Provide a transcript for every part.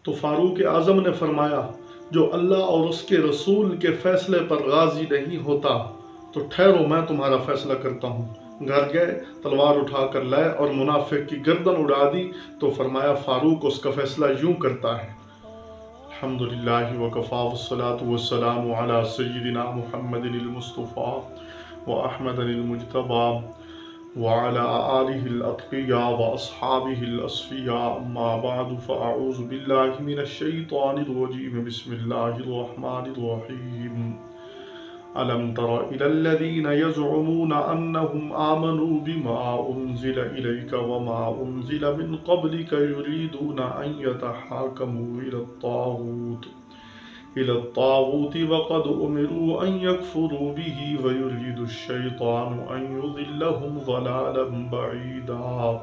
تو فاروق اعظم نے فرمایا جو اللہ اور اس کے رسول کے فیصلے پر راضی نہیں ہوتا تو ٹھہرو میں تمہارا فیصلہ کرتا ہوں۔ گھر گئے، تلوار اٹھا کر لائے اور منافق کی گردن اڑا دی تو فرمایا فاروق اس کا فیصلہ یوں کرتا ہے۔ الحمدللہ وکفا والصلاة والسلام علی سیدنا محمد المصطفیٰ وأحمد المجتبى وعلى آلہ الاتقیاء واصحابہ الاصفیاء اما بعد فاعوذ باللہ من الشیطان الرجیم بسم اللہ الرحمن الرحیم ألم تر إلى الذين يزعمون أنهم آمنوا بما أنزل إليك وما أنزل من قبلك يريدون أن يتحاكموا إلى الطاغوت وقد أمروا أن يكفروا به ويريد الشيطان أن يضلهم ضلالا بعيدا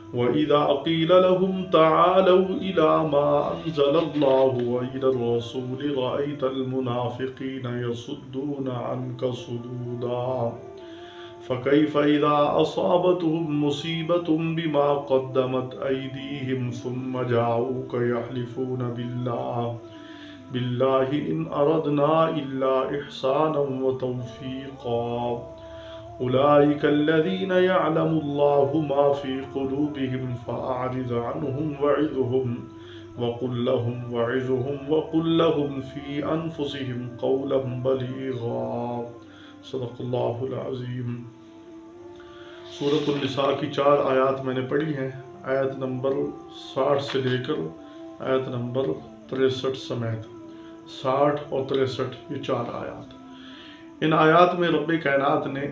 وإذا قيل لهم تعالوا إلى ما أنزل الله وإلى الرسول رأيت المنافقين يصدون عنك صدودا فكيف إذا أصابتهم مصيبة بما قدمت أيديهم ثم جاءوك يحلفون بالله إن أردنا إلا إحسانا وتوفيقا أولئك الذين يعلم الله ما في قلوبهم فأعرض عنهم وقل لهم في أنفسهم قولا بليغا صدق اللہ العظیم۔ سورۃ النساء کی 4 آیات میں نے پڑھی ہیں، آیت نمبر 60 سے لے کر آیت نمبر 63 سمیت، 60 اور 63 یہ 4 آیات۔ ان آیات میں رب کائنات نے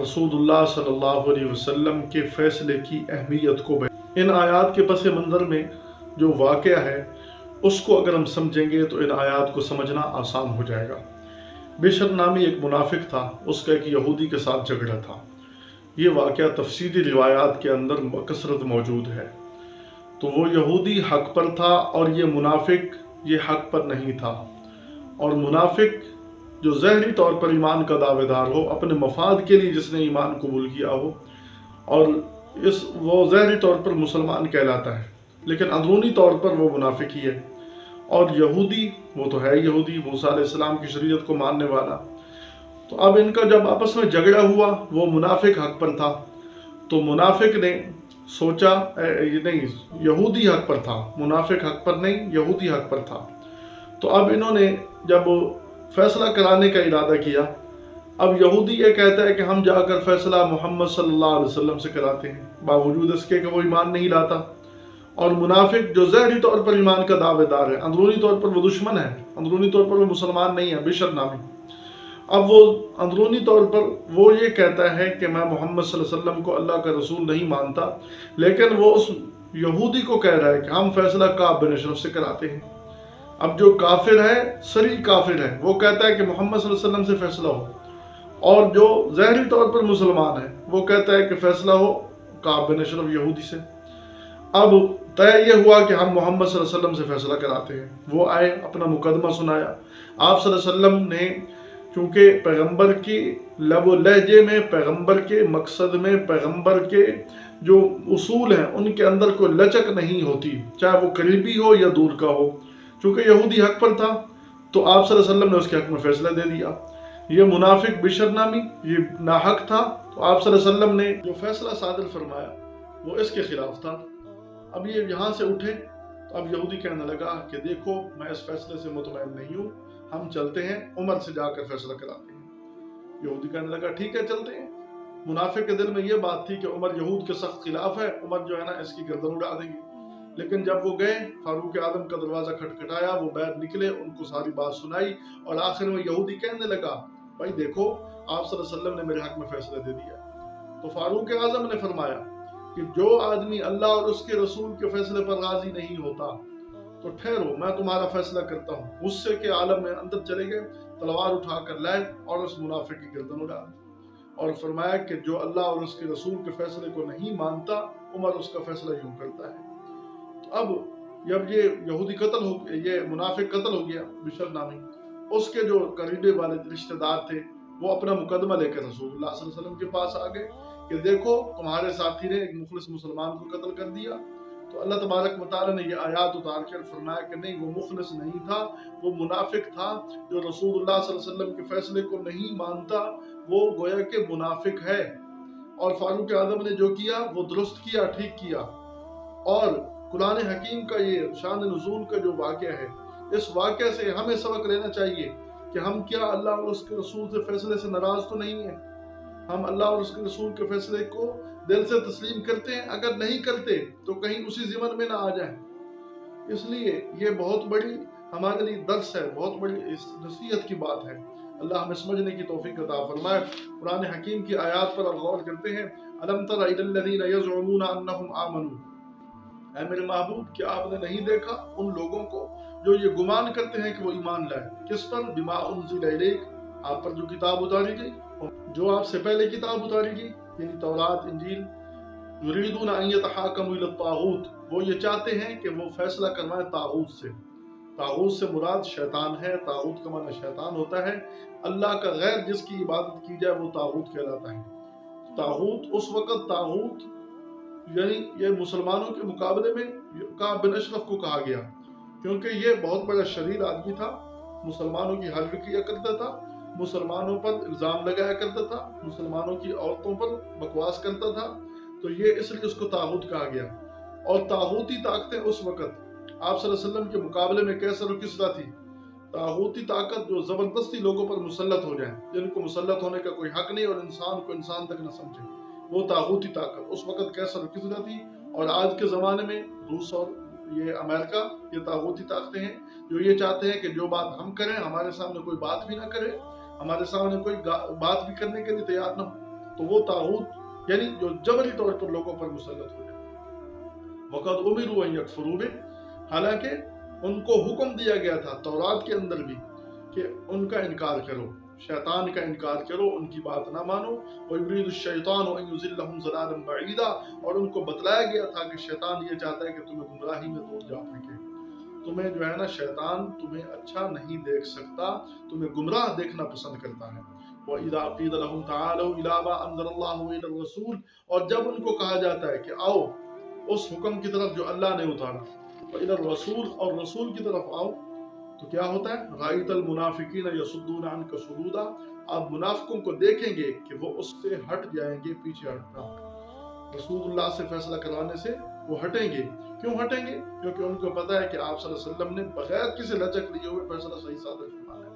رسول اللہ صلی اللہ علیہ وسلم کے فیصلے کی اہمیت کو ان آیات کے پس منظر میں جو واقعہ ہے اس کو اگر ہم سمجھیں گے تو ان آیات کو سمجھنا آسان ہو جائے گا۔ بشر نامی ایک منافق تھا، اس کا ایک یہودی کے ساتھ جھگڑا تھا۔ یہ واقعہ تفصیلی روایات کے اندر کثرت موجود ہے۔ تو وہ یہودی حق پر تھا اور یہ منافق یہ حق پر نہیں تھا، اور منافق جو ظاہری طور پر ایمان کا دعوے دار ہو، اپنے مفاد کے لیے جس نے ایمان قبول کیا ہو، اور وہ ظاہری طور پر مسلمان کہلاتا ہے لیکن اندرونی طور پر وہ منافق ہی ہے۔ اور یہودی وہ تو ہے یہودی، موسیٰ علیہ السلام کی شریعت کو ماننے والا۔ تو اب ان کا جب آپس میں جھگڑا ہوا، وہ منافق حق پر تھا تو منافق نے سوچا نہیں، یہودی حق پر تھا، منافق حق پر نہیں، یہودی حق پر تھا۔ تو اب انہوں نے جب فیصلہ کرانے کا ارادہ کیا، اب یہودی یہ کہتا ہے کہ ہم جا کر فیصلہ محمد صلی اللہ علیہ وسلم سے کراتے ہیں، باوجود اس کے کہ وہ ایمان نہیں لاتا، اور منافق جو ظاہری طور پر ایمان کا دعوے دار ہے، اندرونی طور پر وہ دشمن ہے، اندرونی طور پر وہ مسلمان نہیں ہے، بشر نامی۔ اب وہ اندرونی طور پر وہ یہ کہتا ہے کہ میں محمد صلی اللہ علیہ وسلم کو اللہ کا رسول نہیں مانتا، لیکن وہ اس یہودی کو کہہ رہا ہے کہ ہم فیصلہ کعب بن اشرف سے کراتے ہیں۔ اب جو کافر ہے، صریح کافر ہے، وہ کہتا ہے کہ محمد صلی اللہ علیہ وسلم سے فیصلہ ہو، اور جو ظاہری طور پر مسلمان ہے وہ کہتا ہے کہ فیصلہ ہو کعب بن اشرف یہودی سے۔ اب طے یہ ہوا کہ ہم محمد صلی اللہ علیہ وسلم سے فیصلہ کراتے ہیں۔ وہ آئے، اپنا مقدمہ سنایا۔ آپ صلی اللہ علیہ وسلم نے چونکہ پیغمبر کی لب و لہجے میں، پیغمبر کے مقصد میں، پیغمبر کے جو اصول ہیں ان کے اندر کوئی لچک نہیں ہوتی، چاہے وہ قریبی ہو یا دور کا ہو۔ چونکہ یہودی حق پر تھا تو آپ صلی اللہ علیہ وسلم نے اس کے حق میں فیصلہ دے دیا۔ یہ منافق بشر نامی یہ ناحق تھا، تو آپ صلی اللہ علیہ وسلم نے جو فیصلہ صادر فرمایا وہ اس کے خلاف تھا۔ اب یہ یہاں سے اٹھے تو اب یہودی کہنے لگا کہ دیکھو میں اس فیصلے سے مطمئن نہیں ہوں، ہم چلتے ہیں عمر سے جا کر فیصلہ کراتے ہیں۔ یہودی کہنے لگا ٹھیک ہے چلتے ہیں۔ منافق کے دل میں یہ بات تھی کہ عمر یہود کے سخت خلاف ہے، عمر جو ہے نا اس کی گردن اڑا دیں گے۔ لیکن جب وہ گئے، فاروق اعظم کا دروازہ کھٹکھٹایا، وہ باہر نکلے، ان کو ساری بات سنائی، اور آخر میں یہودی کہنے لگا بھائی دیکھو آپ صلی اللہ علیہ وسلم نے میرے حق میں فیصلہ دے دیا۔ تو فاروق اعظم نے فرمایا کہ جو آدمی اللہ اور اس کے رسول کے فیصلے پر راضی نہیں ہوتا تو ٹھہرو میں تمہارا فیصلہ کرتا ہوں۔ غصے کے عالم میں اندر چلے گئے، تلوار اٹھا کر لائے اور اس منافق کی گردن اڑا دی، اور فرمایا کہ جو اللہ اور اس کے رسول کے فیصلے کو نہیں مانتا، عمر اس کا فیصلہ یوں کرتا ہے۔ اب جب یہ یہودی قتل ہو گیا، یہ منافق قتل ہو گیا بشر نامی، اس کے جو قریبے والے رشتہ دار تھے وہ اپنا مقدمہ لے کر رسول اللہ صلی اللہ علیہ وسلم کے پاس آ گئے کہ دیکھو تمہارے ساتھی نے ایک مخلص مسلمان کو قتل کر دیا، تو اللہ تبارک و تعالیٰ نے یہ آیات اتار کر فرمایا کہ نہیں، وہ مخلص نہیں تھا، وہ منافق تھا، جو رسول اللہ صلی اللہ علیہ وسلم کے فیصلے کو نہیں مانتا وہ گویا کہ منافق ہے۔ اور فاروق اعظم نے جو کیا وہ درست کیا، ٹھیک کیا۔ اور قرآن حکیم کا یہ شان نزول کا جو واقعہ ہے، اس واقعہ سے ہمیں سبق لینا چاہیے کہ ہم کیا اللہ اور اس کے رسول سے فیصلے سے ناراض تو نہیں ہیں؟ ہم اللہ اور اس کے رسول کے فیصلے کو دل سے تسلیم کرتے ہیں؟ اگر نہیں کرتے تو کہیں اسی ضمن میں نہ آ جائیں۔ اس لیے یہ بہت بڑی ہمارے لیے درس ہے، بہت بڑی نصیحت کی بات ہے۔ اللہ ہمیں سمجھنے کی توفیق عطا فرمائے۔ قرآن حکیم کی آیات پر غور کرتے ہیں۔ الم تر الی الذین یزعمون انہم آمنوا، اے میرے محبوب کیا آپ نے نہیں دیکھا ان لوگوں کو جو یہ گمان کرتے ہیں کہ وہ ایمان لائے؟ کس پر؟ بما انزل الیک، آپ پر جو کتاب اتاری گئی، جو آپ سے پہلے کتاب اتاری گئی، یعنی تورات، انجیل۔ یریدون ان یتحاکموا الی الطاغوت، وہ یہ چاہتے ہیں کہ وہ فیصلہ کروائیں طاغوت سے۔ طاغوت سے مراد شیطان ہے، طاغوت کا معنی شیطان ہوتا ہے۔ اللہ کا غیر جس کی عبادت کی جائے وہ طاغوت کہلاتا ہے۔ طاغوت اس وقت طاغوت یعنی یہ مسلمانوں کے مقابلے میں کعب بن اشرف کو کہا گیا، کیونکہ یہ بہت بڑا شریر آدمی تھا، مسلمانوں کی حلف کیا کرتا تھا، مسلمانوں پر الزام لگایا کرتا تھا، مسلمانوں کی عورتوں پر بکواس کرتا تھا، تو یہ اس لیے اس کو طاغوت کہا گیا۔ اور طاغوتی طاقتیں اس وقت آپ صلی اللہ علیہ وسلم کے مقابلے میں کیسر و کسریٰ تھی۔ طاغوتی طاقت جو زبردستی لوگوں پر مسلط ہو جائیں، جن کو مسلط ہونے کا کوئی حق نہیں اور انسان کو انسان تک نہ سمجھے، وہ طاغوتی طاقت اس وقت کیسر و کسریٰ تھی۔ اور آج کے زمانے میں روس اور یہ امریکہ، یہ طاغوتی طاقتیں ہیں جو یہ چاہتے ہیں کہ جو بات ہم کریں ہمارے سامنے کوئی بات بھی نہ کرے، ہمارے سامنے کوئی بات بھی کرنے کے لیے تیار نہ ہو، تو وہ طاغوت یعنی جو جبری طور پر لوگوں پر مسلط ہو جائے۔ وَقَدْ أُمِرُوا أَن يَكْفُرُوا بِهِ، حالانکہ ان کو حکم دیا گیا تھا تورات کے اندر بھی کہ ان کا انکار کرو، شیطان کا انکار کرو، ان کی بات نہ مانو۔ وَيُرِيدُ الشَّيْطَانُ أَن يُضِلَّهُمْ ضَلَالًا بَعِيدًا، اور ان کو بتلایا گیا تھا کہ شیطان یہ چاہتا ہے کہ تمہیں گمراہی میں دور جا پھینکے۔ تمہیں جو ہے نا، شیطان تمہیں اچھا نہیں دیکھ سکتا، تمہیں گمراہ دیکھنا پسند کرتا ہے۔ وَإِذَا قِيلَ لَهُمْ تَعَالَوْا إِلَىٰ مَا أَنزَلَ اللَّهُ وَإِلَى الرَّسُولِ، اور جب ان کو کہا جاتا ہے کہ آؤ اس حکم کی طرف جو اللہ نے اتارا، وَإِلَى الرَّسُولِ، اور رسول کی طرف آؤ، تو کیا ہوتا ہے؟ رَأَيْتَ الْمُنَافِقِينَ يَصُدُّونَ عَنْكَ صُدُودًا، آپ منافقوں کو دیکھیں گے کہ وہ اس سے ہٹ جائیں گے، پیچھے ہٹنا۔ رسول اللہ سے فیصلہ کرانے سے وہ ہٹیں گے۔ کیوں ہٹیں گے؟ کیونکہ ان کو پتا ہے کہ آپ صلی اللہ علیہ وسلم نے بغیر کسی لچک لیے ہوئے فیصلہ صحیح صادر فرمانا ہے۔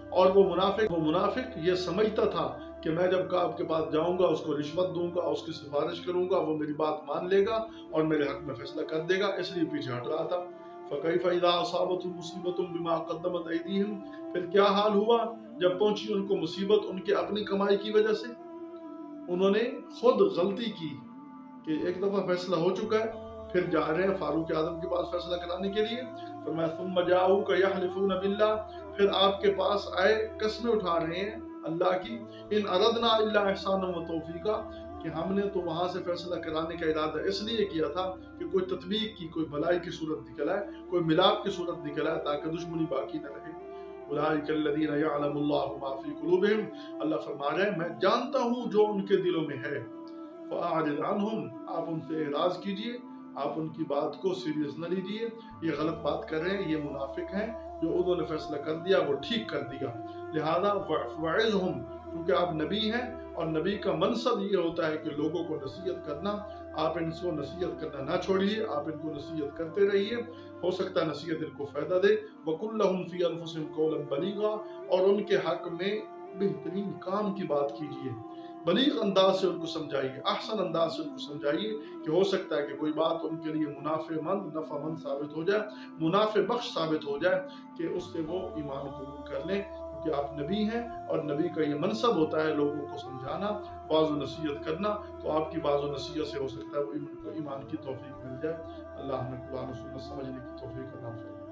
اور وہ منافق یہ سمجھتا تھا کہ میں جب کعب کے پاس جاؤں گا، اس کو رشوت دوں گا، اس کی سفارش کروں گا، وہ میری بات مان لے گا اور میرے حق میں فیصلہ کر دے گا، اس لیے پیچھے ہٹ رہا تھا۔ فَكَيْفَ إِذَا أَصَابَتْهُم مُّصِيبَةٌ بِمَا قَدَّمَتْ أَيْدِيهِمْ، پھر کیا حال ہوا جب پہنچی ان کو مصیبت ان کے اپنی کمائی کی وجہ سے؟ انہوں نے خود غلطی کی کہ ایک دفعہ فیصلہ ہو چکا ہے، پھر جا رہے ہیں فاروق اعظم کے پاس فیصلہ کرانے کے لیے۔ فرمایا ثُمَّ جَاءُوكَ يَحْلِفُونَ بِاللَّهِ، پھر آپ کے پاس آئے قسمیں اٹھا رہے ہیں اللہ کی، إِنْ أَرَدْنَا إِلَّا إِحْسَانًا وَتَوْفِيقًا، کہ ہم نے تو وہاں سے فیصلہ کرانے کا ارادہ اس لیے کیا تھا کہ کوئی تطبیق کی، کوئی بھلائی کی صورت نکل آئے، کوئی ملاپ کی صورت نکل آئے، تاکہ دشمنی باقی نہ رہے۔ أُولَٰئِكَ الَّذِينَ يَعْلَمُ اللَّهُ مَا فِي قُلُوبِهِمْ، اللہ فرما رہے ہیں میں جانتا ہوں جو ان کے دلوں میں ہے۔ فَأَعْرِضْ عَنْهُمْ، آپ ان سے اعراض کیجئے، آپ ان کی بات کو سیریس نہ لیجئے، یہ غلط بات کر رہے ہیں، یہ منافق ہیں، جو انہوں نے فیصلہ کر دیا وہ ٹھیک کر دیا۔ لہذا وَعِظْهُمْ، کیونکہ آپ نبی ہیں اور نبی کا منصب یہ ہوتا ہے کہ لوگوں کو نصیحت کرنا، آپ ان کو نصیحت کرنا نہ چھوڑیے، آپ ان کو نصیحت کرتے رہیے، ہو سکتا ہے نصیحت ان کو فائدہ دے۔ وَقُلْ لَهُمْ فِي أَنفُسِهِمْ قَوْلًا بَلِيغًا، اور ان کے حق میں بہترین کام کی بات کیجیے، بلیغ انداز سے ان کو سمجھائیے، احسن انداز سے ان کو سمجھائیے، کہ ہو سکتا ہے کہ کوئی بات ان کے لیے منافع مند، نفع مند ثابت ہو جائے، منافع بخش ثابت ہو جائے، کہ اس سے وہ ایمان قبول کر لیں، کیونکہ آپ نبی ہیں اور نبی کا یہ منصب ہوتا ہے لوگوں کو سمجھانا، واعظ و نصیحت کرنا، تو آپ کی واعظ و نصیحت سے ہو سکتا ہے وہ ان کو ایمان کی توفیق مل جائے۔ اللہ ہمیں قرآن و سنت سمجھنے کی توفیق عطا فرمائے۔